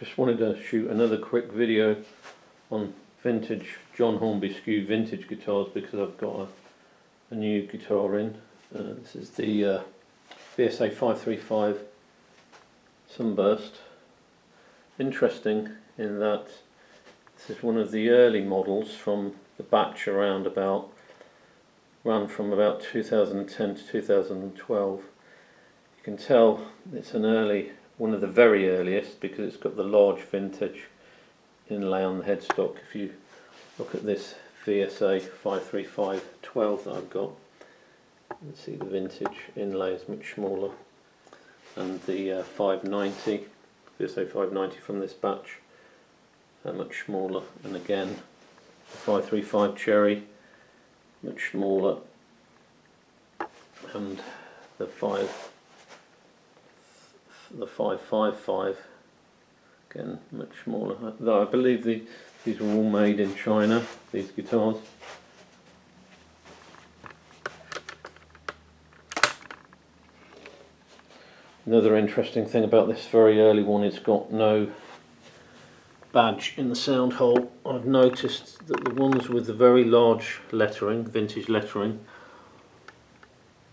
Just wanted to shoot another quick video on vintage John Hornby Skewes Vintage guitars because I've got a new guitar in. This is the VSA535 Sunburst. Interesting in that this is one of the early models from the batch run from about 2010 to 2012. You can tell it's one of the very earliest because it's got the large vintage inlay on the headstock. If you look at this VSA535 12 that I've got, you can see the vintage inlay is much smaller, and the 590 VSA590 from this batch are much smaller, and again the 535 Cherry much smaller, and the 555 again much smaller. Though I believe these were all made in China, these guitars. Another interesting thing about this very early one, it's got no badge in the sound hole. I've noticed that the ones with the very large lettering, vintage lettering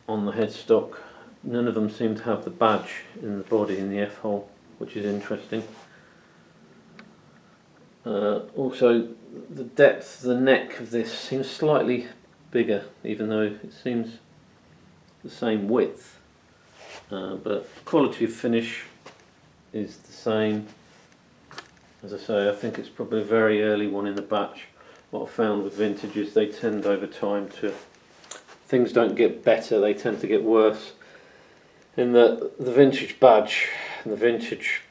on the headstock, none of them seem to have the badge in the body, in the F hole, which is interesting. Also, the depth, the neck of this seems slightly bigger, even though it seems the same width. But quality of finish is the same. As I say, I think it's probably a very early one in the batch. What I've found with vintages, they tend over time to, things don't get better, they tend to get worse. In that the vintage badge and the vintage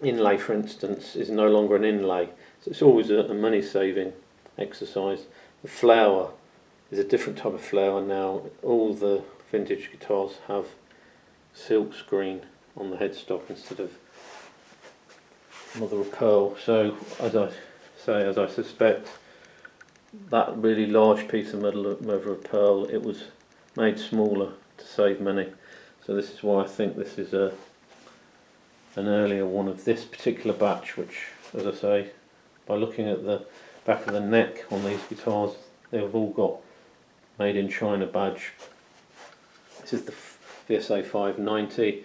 inlay, for instance, is no longer an inlay. So it's always a money saving exercise. The flower is a different type of flower now. All the vintage guitars have silk screen on the headstock instead of mother of pearl. So as I suspect, that really large piece of mother of pearl, it was made smaller to save money. So this is why I think this is an earlier one of this particular batch, which, as I say, by looking at the back of the neck on these guitars, they've all got made in China badge. This is the VSA590.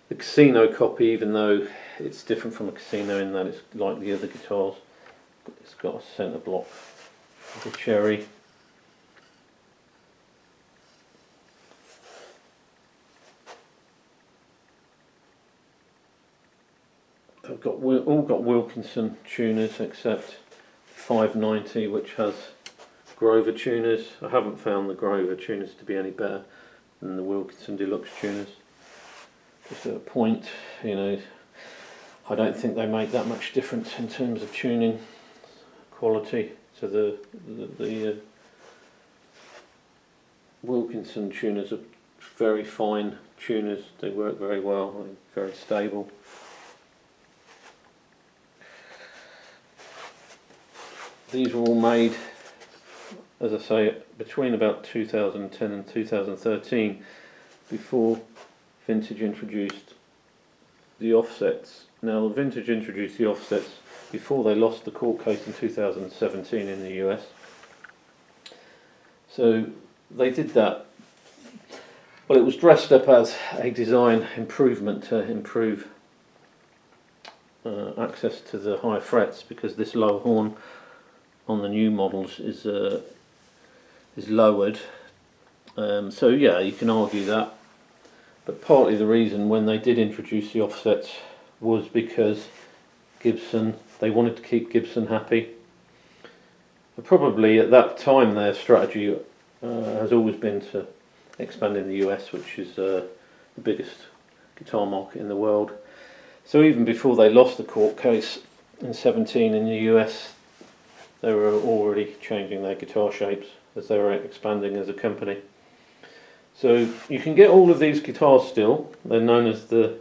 The Casino copy, even though it's different from a Casino in that it's like the other guitars, it's got a centre block with the Cherry. I've all got Wilkinson tuners except 590, which has Grover tuners. I haven't found the Grover tuners to be any better than the Wilkinson Deluxe tuners. Just at a point, you know, I don't think they make that much difference in terms of tuning quality. So the Wilkinson tuners are very fine tuners. They work very well, very stable. These were all made, as I say, between about 2010 and 2013, before Vintage introduced the offsets. Now, Vintage introduced the offsets before they lost the court case in 2017 in the US. So they did that. Well, it was dressed up as a design improvement to improve access to the higher frets, because this lower horn on the new models is lowered. So yeah, you can argue that. But partly the reason when they did introduce the offsets was because Gibson, they wanted to keep Gibson happy. But probably at that time their strategy has always been to expand in the US, which is the biggest guitar market in the world. So even before they lost the court case in 17 in the US, they were already changing their guitar shapes as they were expanding as a company. So you can get all of these guitars still. They're known as the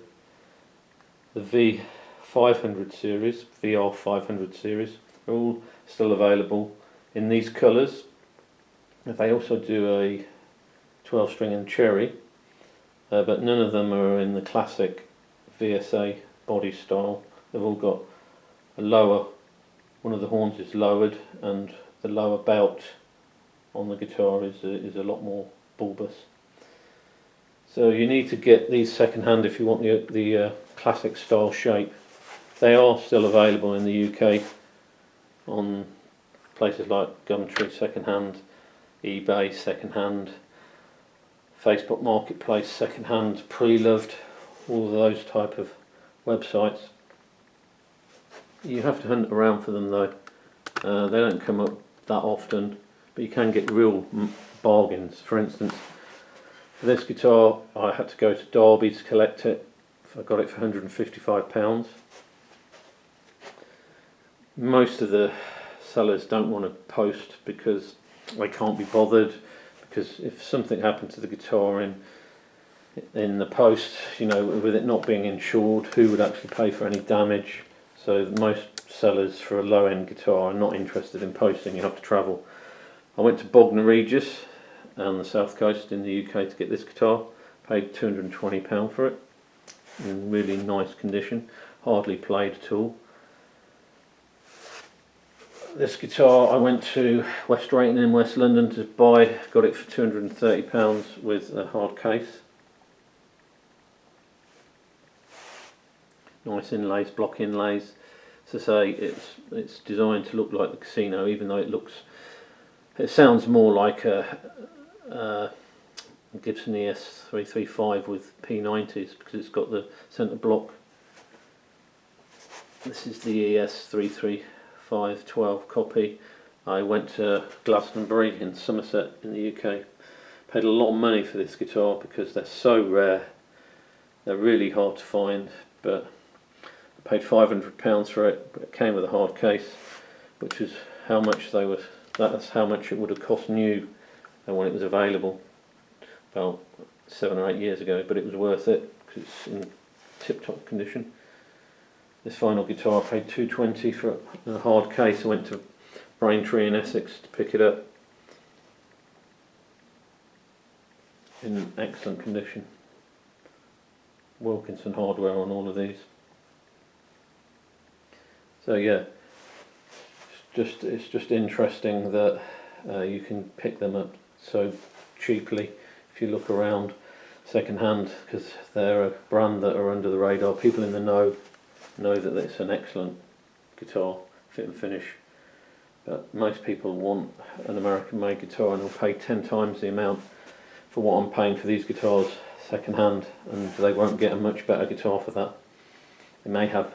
V500 series, VR500 series. They're all still available in these colours. They also do a 12 string and Cherry, but none of them are in the classic VSA body style. They've all got a lower, one of the horns is lowered, and the lower belt on the guitar is a lot more bulbous. So you need to get these second hand if you want the classic style shape. They are still available in the UK on places like Gumtree second hand, eBay second hand, Facebook Marketplace second hand, Pre-Loved, all of those type of websites. You have to hunt around for them though. They don't come up that often, but you can get real bargains. For instance, for this guitar I had to go to Derby to collect it. I got it for £155. Most of the sellers don't want to post because they can't be bothered, because if something happened to the guitar in the post, you know, with it not being insured, who would actually pay for any damage? So most sellers for a low-end guitar are not interested in posting. You have to travel. I went to Bognor Regis on the south coast in the UK to get this guitar. Paid £220 for it, in really nice condition, hardly played at all. This guitar I went to West Drayton in West London to buy, got it for £230 with a hard case. Nice inlays, block inlays. As I say, it's designed to look like the Casino, even though it sounds more like a Gibson ES335 with P90s, because it's got the centre block. This is the ES335 12 copy. I went to Glastonbury in Somerset in the UK. Paid a lot of money for this guitar because they're so rare. They're really hard to find, but I paid £500 for it, but it came with a hard case, which is how much that's how much it would have cost new when it was available about 7 or 8 years ago, but it was worth it because it's in tip-top condition. This final guitar I paid £220 for a hard case. I went to Braintree in Essex to pick it up. In excellent condition. Wilkinson hardware on all of these. So yeah, it's just interesting that you can pick them up so cheaply if you look around second hand, because they're a brand that are under the radar. People in the know that it's an excellent guitar, fit and finish, but most people want an American made guitar and they'll pay 10 times the amount for what I'm paying for these guitars second hand, and they won't get a much better guitar for that. They may have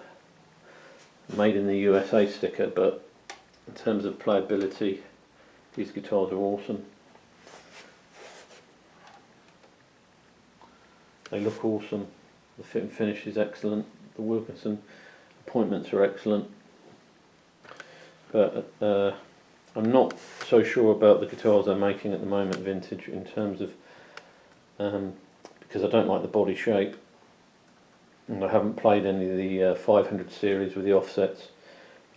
made in the USA sticker, but in terms of playability, these guitars are awesome. They look awesome, the fit and finish is excellent, the Wilkinson appointments are excellent, but I'm not so sure about the guitars they're making at the moment, vintage, in terms of because I don't like the body shape, and I haven't played any of the 500 series with the offsets.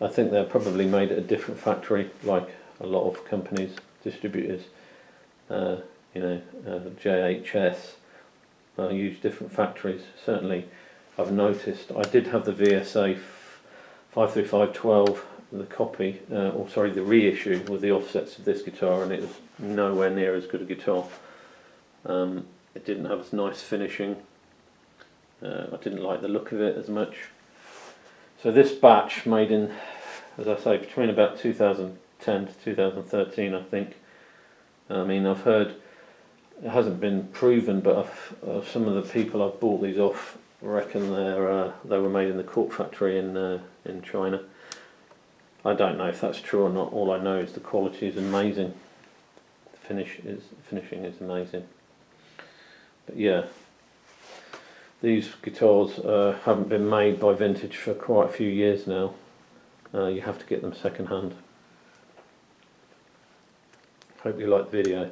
I think they're probably made at a different factory, like a lot of companies, distributors, JHS use different factories. Certainly I've noticed. I did have the VSA535 the copy, the reissue with the offsets of this guitar, and it was nowhere near as good a guitar. It didn't have as nice finishing. I didn't like the look of it as much. So this batch, made in, as I say, between about 2010 to 2013, I think. I mean, I've heard, it hasn't been proven, but some of the people I've bought these off reckon they were made in the cork factory in China. I don't know if that's true or not. All I know is the quality is amazing. The finishing is amazing. But yeah, these guitars haven't been made by Vintage for quite a few years now. You have to get them second hand. Hope you like the video.